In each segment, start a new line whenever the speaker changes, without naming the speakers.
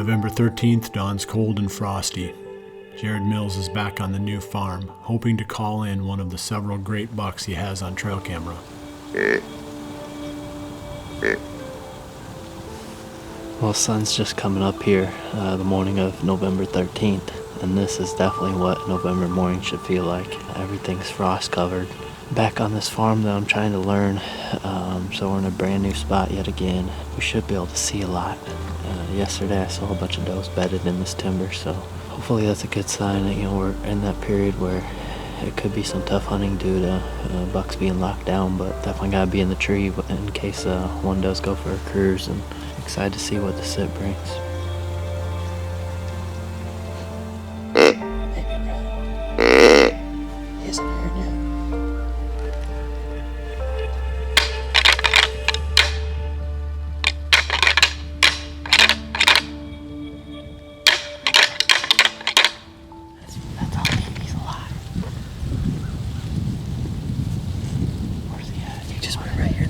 November 13th dawns cold and frosty. Jared Mills is back on the new farm, hoping to call in one of the several great bucks he has on trail camera.
Well, sun's just coming up here the morning of November 13th, and this is definitely what November morning should feel like. Everything's frost covered. Back on this farm that I'm trying to learn, so we're in a brand new spot yet again. We should be able to see a lot. Yesterday I saw a bunch of does bedded in this timber, so hopefully that's a good sign that, we're in that period where it could be some tough hunting due to bucks being locked down, but definitely gotta be in the tree in case one does go for a cruise, and excited to see what the sit brings.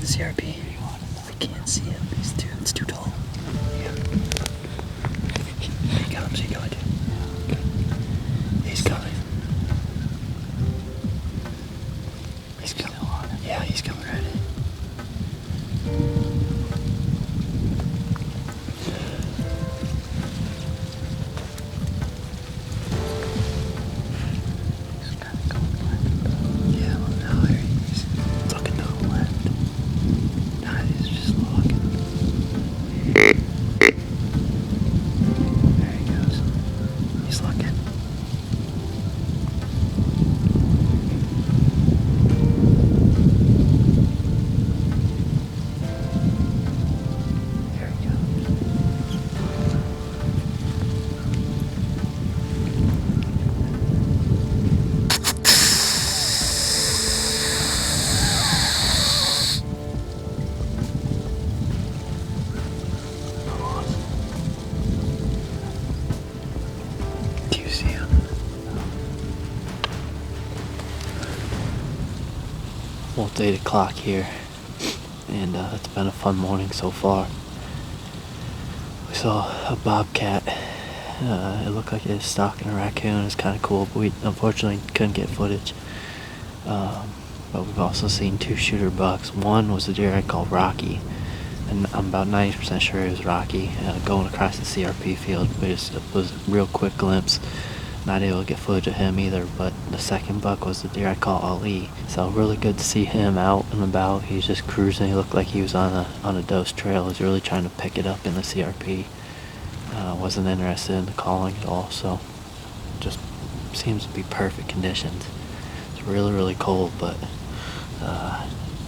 CRP. I can't see him. It's too tall. Yeah. He comes. He going. He's coming. He's coming. Yeah, he's coming right in. He's kind of going left. Yeah, well now there he is. Looking to the left. He's just looking. There he goes. He's looking. There he goes. Do you see him?
Well, it's 8 o'clock here, and it's been a fun morning so far. We saw a bobcat. It looked like it was stalking a raccoon. It's kind of cool, but we unfortunately couldn't get footage. But we've also seen 2 shooter bucks. One was a deer I called Rocky, and I'm about 90% sure it was Rocky, going across the CRP field. It was a real quick glimpse. Not able to get footage of him either, but the second buck was the deer I call Ali. So really good to see him out and about. He was just cruising. He looked like he was on a dose trail. He was really trying to pick it up in the CRP. Wasn't interested in the calling at all, so just seems to be perfect conditions. It's really, really cold, but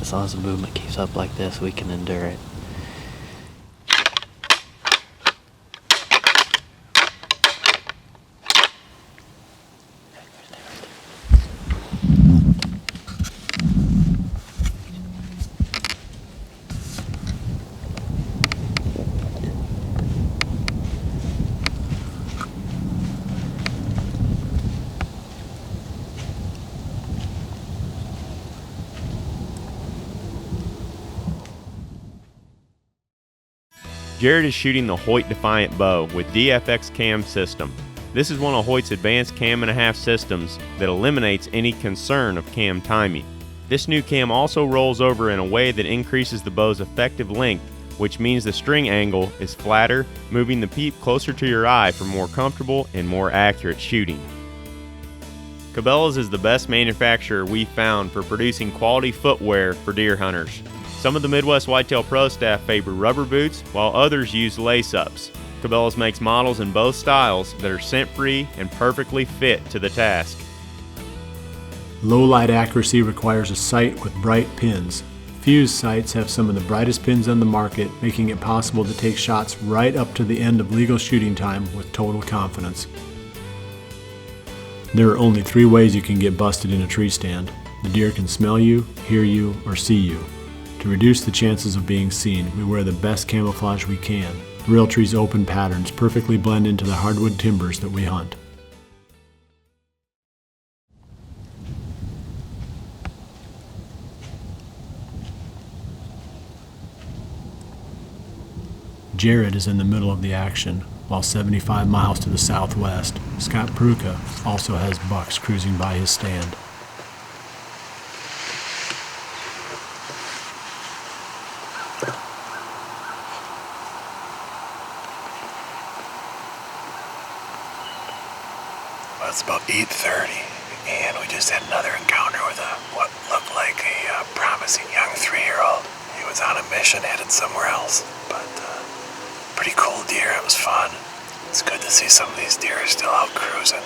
as long as the movement keeps up like this, we can endure it.
Jared is shooting the Hoyt Defiant bow with DFX cam system. This is one of Hoyt's advanced cam and a half systems that eliminates any concern of cam timing. This new cam also rolls over in a way that increases the bow's effective length, which means the string angle is flatter, moving the peep closer to your eye for more comfortable and more accurate shooting. Cabela's is the best manufacturer we've found for producing quality footwear for deer hunters. Some of the Midwest Whitetail Pro staff favor rubber boots, while others use lace-ups. Cabela's makes models in both styles that are scent-free and perfectly fit to the task.
Low light accuracy requires a sight with bright pins. Fuse sights have some of the brightest pins on the market, making it possible to take shots right up to the end of legal shooting time with total confidence. There are only 3 ways you can get busted in a tree stand. The deer can smell you, hear you, or see you. To reduce the chances of being seen, we wear the best camouflage we can. Realtree's open patterns perfectly blend into the hardwood timbers that we hunt. Jared is in the middle of the action. while 75 miles to the southwest, Scott Prucha also has bucks cruising by his stand.
Well, it's about 8:30, and we just had another encounter with what looked like a promising young 3-year-old. He was on a mission headed somewhere else, but pretty cool deer. It was fun. It's good to see some of these deer are still out cruising.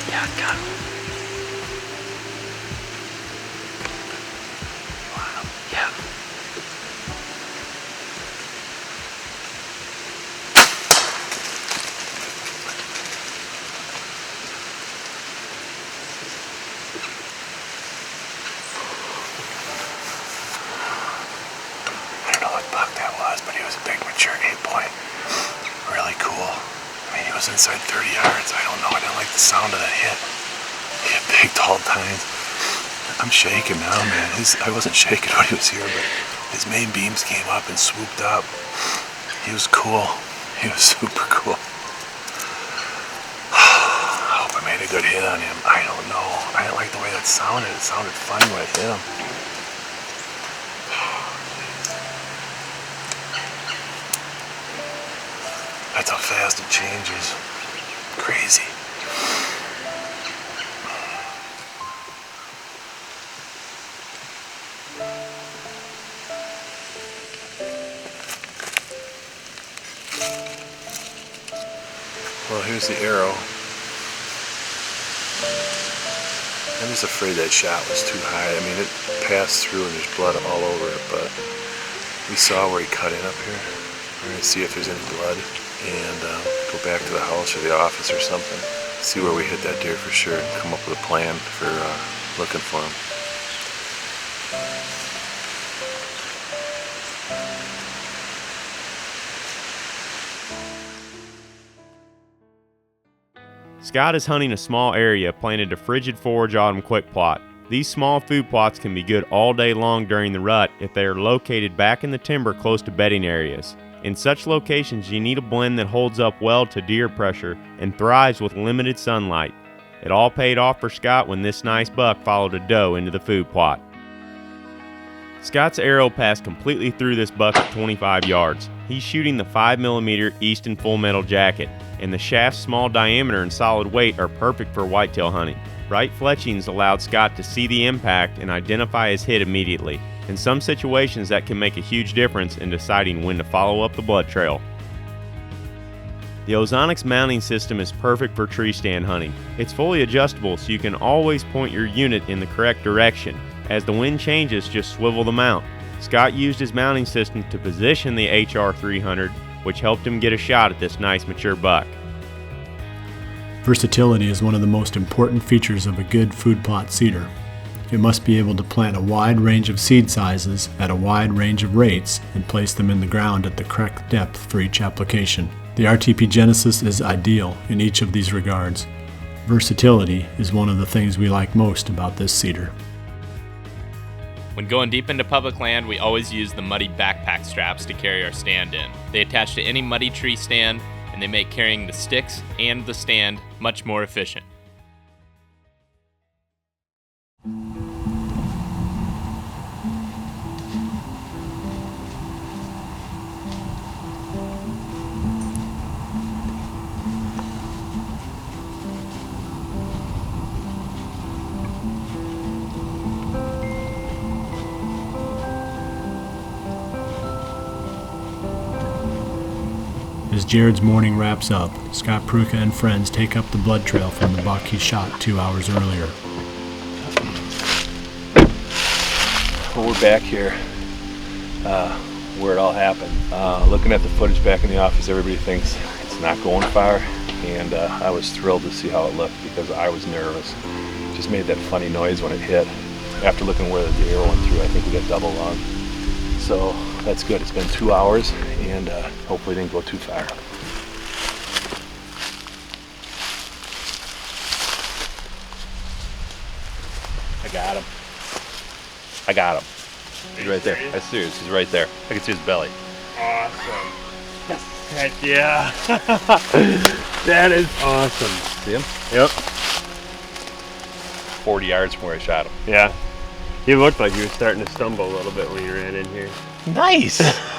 Yeah, got him. Yeah.
I don't know what buck that was, but he was a big mature 8-point. Really cool. I mean, he was inside 30 yards. I don't know. I didn't like the sound of that hit. He had big, tall tines. I'm shaking now, man. I wasn't shaking when he was here, but his main beams came up and swooped up. He was cool. He was super cool. I hope I made a good hit on him. I don't know. I didn't like the way that sounded. It sounded funny when I hit him. That's how fast it changes. Crazy. Well, here's the arrow. I'm just afraid that shot was too high. I mean, it passed through and there's blood all over it, but we saw where he cut in up here. We're gonna see if there's any blood and go back to the house or the office or something. See where we hit that deer for sure and come up with a plan for looking for him.
Scott is hunting a small area planted to frigid forage autumn quick plot. These small food plots can be good all day long during the rut if they are located back in the timber close to bedding areas. In such locations, you need a blend that holds up well to deer pressure and thrives with limited sunlight. It all paid off for Scott when this nice buck followed a doe into the food plot. Scott's arrow passed completely through this buck at 25 yards. He's shooting the 5mm Easton Full Metal Jacket, and the shaft's small diameter and solid weight are perfect for whitetail hunting. Right fletchings allowed Scott to see the impact and identify his hit immediately. In some situations, that can make a huge difference in deciding when to follow up the blood trail. The Ozonics mounting system is perfect for tree stand hunting. It's fully adjustable so you can always point your unit in the correct direction. As the wind changes, just swivel the mount. Scott used his mounting system to position the HR300, which helped him get a shot at this nice mature buck.
Versatility is one of the most important features of a good food plot seeder. It must be able to plant a wide range of seed sizes at a wide range of rates and place them in the ground at the correct depth for each application. The RTP Genesis is ideal in each of these regards. Versatility is one of the things we like most about this seeder.
When going deep into public land, we always use the muddy backpack straps to carry our stand in. They attach to any muddy tree stand and they make carrying the sticks and the stand much more efficient.
As Jared's morning wraps up, Scott Prucha and friends take up the blood trail from the buck he shot 2 hours earlier.
Well, we're back here where it all happened. Looking at the footage back in the office, everybody thinks it's not going far, and I was thrilled to see how it looked because I was nervous. It just made that funny noise when it hit. After looking where the arrow went through, I think we got double lung. So that's good. It's been 2 hours, and hopefully it didn't go too far. I got him. He's right there. I'm serious. He's right there. I can see his belly.
Awesome. Heck yeah. That is awesome.
See him?
Yep.
40 yards from where I shot him.
Yeah. He looked like he was starting to stumble a little bit when he ran in here.
Nice.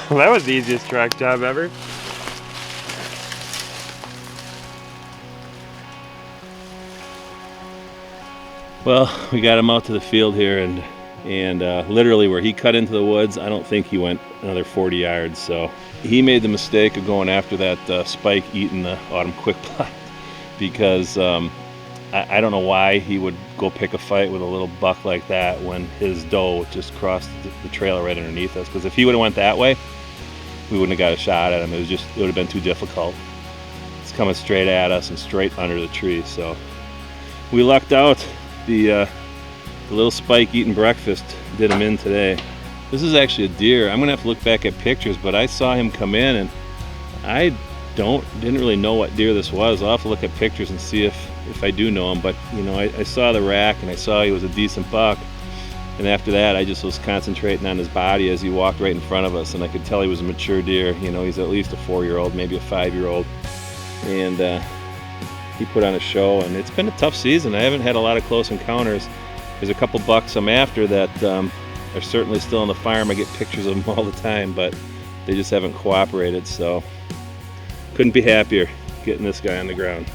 That was the easiest track job ever.
Well, we got him out to the field here, and literally where he cut into the woods, I don't think he went another 40 yards. So he made the mistake of going after that spike eating the autumn quick plot because I don't know why he would go pick a fight with a little buck like that when his doe just crossed the trail right underneath us. Because if he would have went that way, we wouldn't have got a shot at him. It would have been too difficult. It's coming straight at us and straight under the tree. So we lucked out. The little spike eating breakfast did him in today. This is actually a deer. I'm gonna have to look back at pictures, but I saw him come in and I didn't really know what deer this was. I'll have to look at pictures and see if I do know him, but you know, I saw the rack and I saw he was a decent buck, and after that I just was concentrating on his body as he walked right in front of us, and I could tell he was a mature deer. You know, he's at least a 4-year-old, maybe a 5-year-old, and he put on a show, and it's been a tough season. I haven't had a lot of close encounters. There's a couple bucks I'm after that are certainly still on the farm. I get pictures of them all the time, but they just haven't cooperated, so couldn't be happier getting this guy on the ground.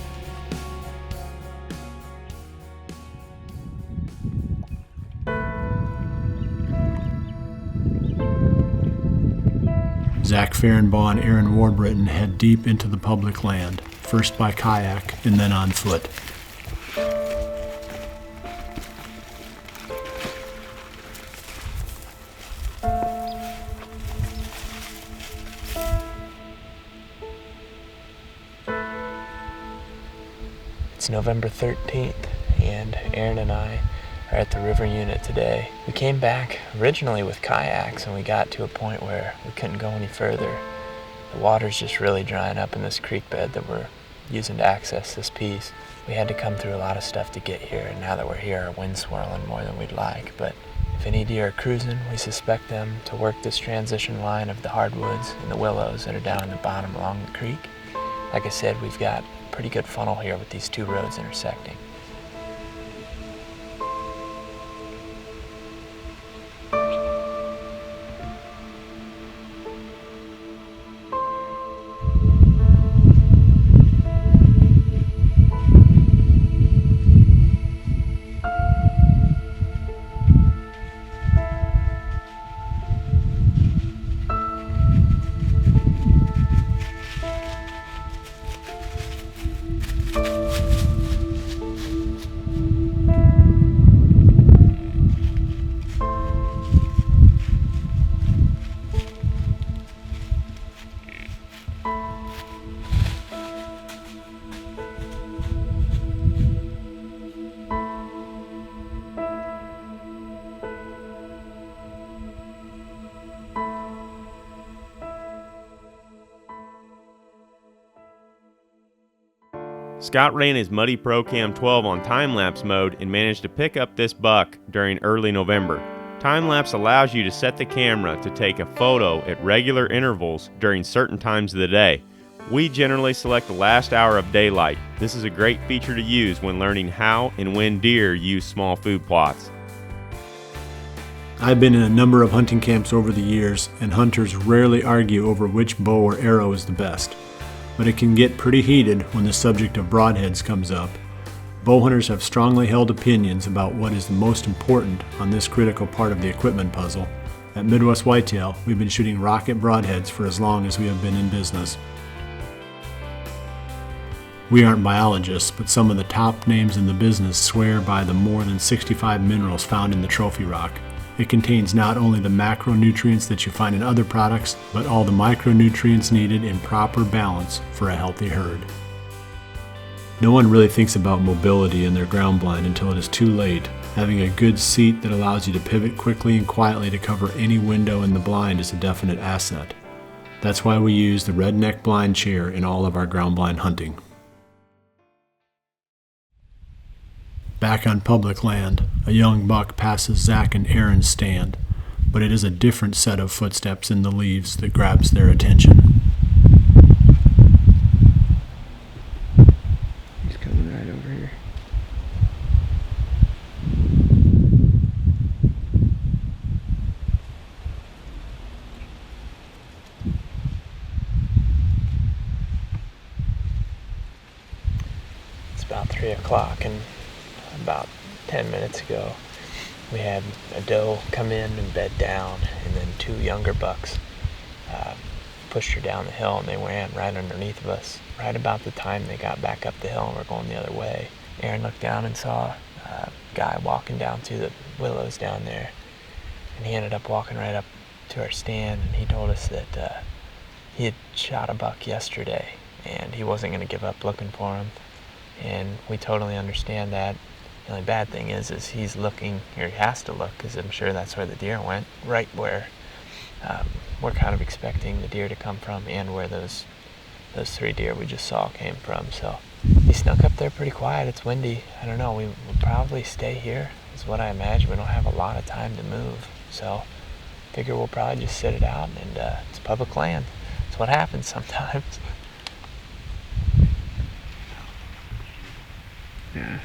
Zach Fehrenbaugh and Aaron Warbritton head deep into the public land, first by kayak and then on foot.
It's November 13th, and Aaron and I are at the river unit today. We came back originally with kayaks, and we got to a point where we couldn't go any further. The water's just really drying up in this creek bed that we're using to access this piece. We had to come through a lot of stuff to get here, and now that we're here, our wind's swirling more than we'd like. But if any deer are cruising, we suspect them to work this transition line of the hardwoods and the willows that are down in the bottom along the creek. Like I said, we've got a pretty good funnel here with these two roads intersecting.
Scott ran his Muddy Pro Cam 12 on Timelapse mode and managed to pick up this buck during early November. Timelapse allows you to set the camera to take a photo at regular intervals during certain times of the day. We generally select the last hour of daylight. This is a great feature to use when learning how and when deer use small food plots.
I've been in a number of hunting camps over the years, and hunters rarely argue over which bow or arrow is the best. But it can get pretty heated when the subject of broadheads comes up. Bow hunters have strongly held opinions about what is the most important on this critical part of the equipment puzzle. At Midwest Whitetail, we've been shooting rocket broadheads for as long as we have been in business. We aren't biologists, but some of the top names in the business swear by the more than 65 minerals found in the trophy rock. It contains not only the macronutrients that you find in other products, but all the micronutrients needed in proper balance for a healthy herd. No one really thinks about mobility in their ground blind until it is too late. Having a good seat that allows you to pivot quickly and quietly to cover any window in the blind is a definite asset. That's why we use the redneck blind chair in all of our ground blind hunting. Back on public land, a young buck passes Zach and Aaron's stand, but it is a different set of footsteps in the leaves that grabs their attention.
He's coming right over here.
It's about 3 o'clock, and about 10 minutes ago we had a doe come in and bed down, and then 2 younger bucks pushed her down the hill, and they ran right underneath of us. Right about the time they got back up the hill and were going the other way, Aaron looked down and saw a guy walking down through the willows down there, and he ended up walking right up to our stand, and he told us that he had shot a buck yesterday and he wasn't going to give up looking for him, and we totally understand that. The only bad thing is he's looking, or he has to look, because I'm sure that's where the deer went, right where we're kind of expecting the deer to come from, and where those 3 deer we just saw came from. So he snuck up there pretty quiet. It's windy. I don't know. We'll probably stay here, is what I imagine. We don't have a lot of time to move, so figure we'll probably just sit it out, and it's public land. It's what happens sometimes.
Yeah.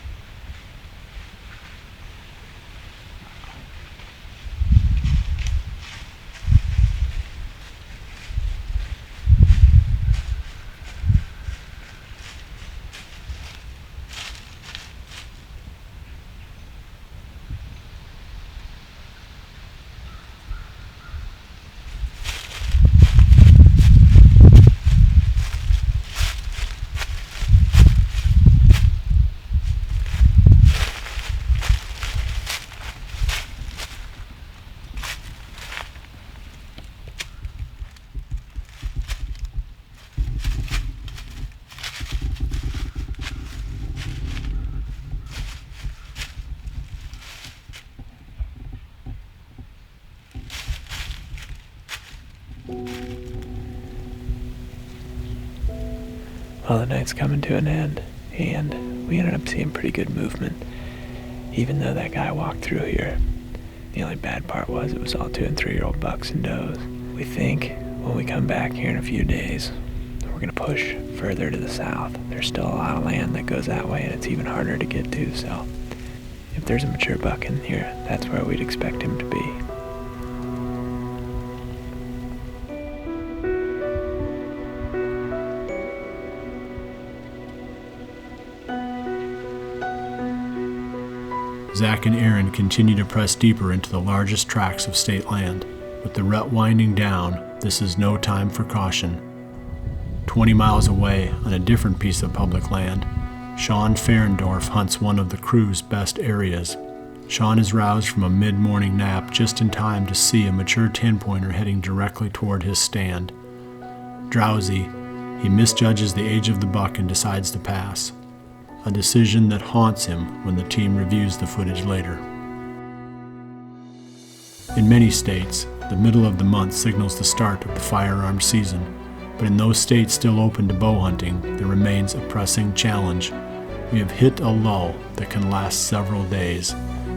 Well, the night's coming to an end, and we ended up seeing pretty good movement, even though that guy walked through here. The only bad part was it was all 2- and 3-year-old bucks and does. We think when we come back here in a few days, we're going to push further to the south. There's still a lot of land that goes that way, and it's even harder to get to, so if there's a mature buck in here, that's where we'd expect him to be.
Zach and Aaron continue to press deeper into the largest tracts of state land. With the rut winding down, this is no time for caution. 20 miles away, on a different piece of public land, Sean Ferendorf hunts one of the crew's best areas. Sean is roused from a mid-morning nap just in time to see a mature 10-pointer heading directly toward his stand. Drowsy, he misjudges the age of the buck and decides to pass, a decision that haunts him when the team reviews the footage later. In many states, the middle of the month signals the start of the firearm season, but in those states still open to bow hunting, there remains a pressing challenge. We have hit a lull that can last several days.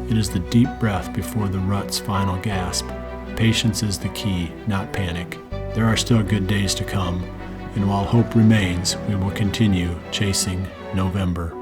It is the deep breath before the rut's final gasp. Patience is the key, not panic. There are still good days to come. and while hope remains, we will continue chasing November.